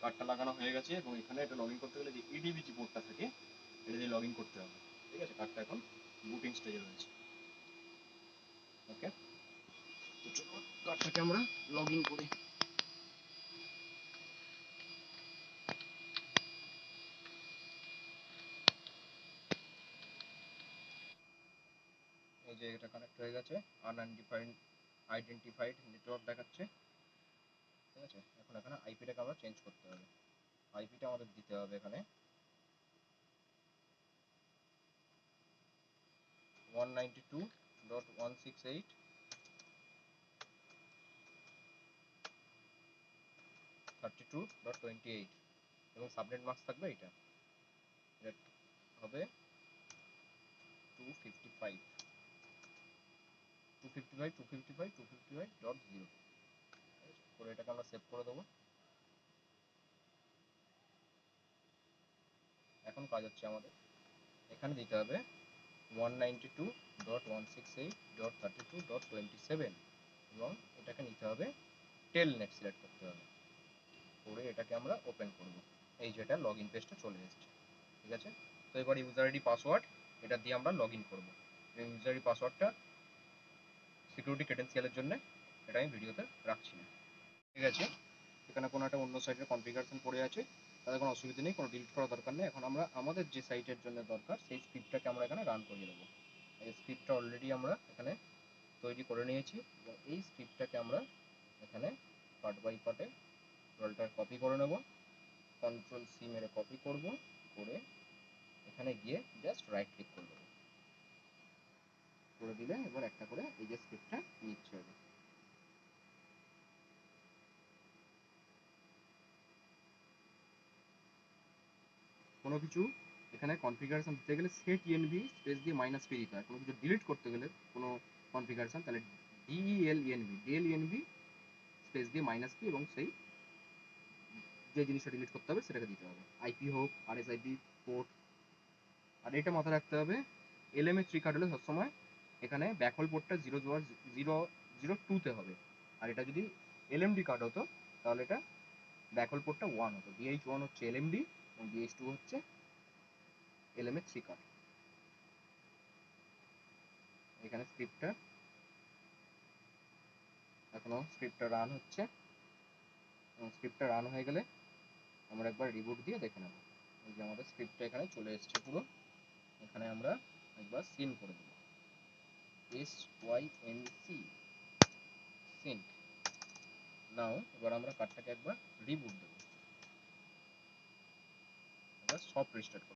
কার্ডটা লাগানো হয়ে গেছে এবং এখানে এটা লগ ইন করতে গেলে যে ইডিবিজি পোর্টটা থাকে এটা দিয়ে লগ ইন করতে হবে। ঠিক আছে, কার্ডটা এখন বুটিং স্টেজে রয়েছে। ওকে, তো চলো কার্ডটাকে আমরা লগ ইন করি। এই যে এটা কানেক্ট হয়ে গেছে, আইডেন্টিফাইড নেটওয়ার্ক দেখাচ্ছে। ঠিক আছে, এখন এখানে আইপিটাকে আমরা চেঞ্জ করতে হবে। আইপিটা আমাদের দিতে হবে এখানে 192.168.32.28 এবং সাবনেট মাস্ক থাকবে এটা হবে 255.255.255.0 করে এটাকে আমরা সেভ করে দেবো। এখন কাজ হচ্ছে আমাদের এখানে দিতে হবে 192.168.32.27 এবং এটাকে নিতে হবে টেলনেট সিলেক্ট করতে হবে, করে এটাকে আমরা ওপেন করব। এই যেটা লগ ইন পেজটা চলে এসেছে। ঠিক আছে, তো এবার ইউজার আইডি পাসওয়ার্ড এটা দিয়ে আমরা লগ ইন করবো। এবং ইউজার আইডি পাসওয়ার্ডটা সিকিউরিটি ক্রেডেন্সিয়ালের জন্য এটা আমি ভিডিওতে রাখছি না। ঠিক আছে, এখানে কোনো একটা অন্য সাইটের কনফিগারেশন পড়ে আছে, তাদের কোনো অসুবিধা নেই, কোনো ডিলিট করার দরকার নেই। এখন আমরা আমাদের যে সাইটের জন্য দরকার সেই স্ক্রিপ্টটাকে আমরা এখানে রান করিয়ে দেবো। এই স্ক্রিপ্টটা অলরেডি আমরা এখানে তৈরি করে নিয়েছি এবং এই স্ক্রিপ্টটাকে আমরা এখানে পার্ট বাই পার্টে রোলটার কপি করে নেব। কন্ট্রোল সি মেরে কপি করব, করে এখানে গিয়ে জাস্ট রাইট ক্লিক করে দেবো, করে দিলে এবার একটা করে এই যে স্ক্রিপ্টটা নিচ্ছে। কোনো কিছু এখানে কনফিগারেশন দিতে গেলে সেট ইএনভি স্পেস দিয়ে মাইনাস পি দিতে হয়। কোনো কিছু ডিলিট করতে গেলে কোনো কনফিগারেশন তাহলে ডিএলইএনভি স্পেস দিয়ে মাইনাস পি এবং সেই যে জিনিসটা ডিলিট করতে হবে সেটাকে দিতে হবে, আইপি হোক আরএসআইপি পোর্ট। আর এটা মাথায় রাখতে হবে LMA3 কার্ড হলে সবসময় এখানে ব্যাকহোল পোর্টটা 0.0.0.2 হবে। আর এটা যদি LMD কার্ড হতো তাহলে এটা ব্যাকহোল পোর্টটা 1 হতো। BH1 হচ্ছে LMD এবং BH2 হচ্ছে LMA3 কার্ড। এখানে স্ক্রিপ্টটা এখনো স্ক্রিপ্টটা রান হচ্ছে এবং স্ক্রিপ্টটা রান হয়ে গেলে আমরা একবার রিবুট দিয়ে দেখে নেব। এই যে আমাদের স্ক্রিপ্টটা এখানে চলে এসেছে পুরো। এখানে আমরা একবার সিন করে দেবো, SYNC সিন। নাও এবার আমরা কার্ডটাকে একবার রিবুট দেবো, এবার সফট রিস্টার্ট করব।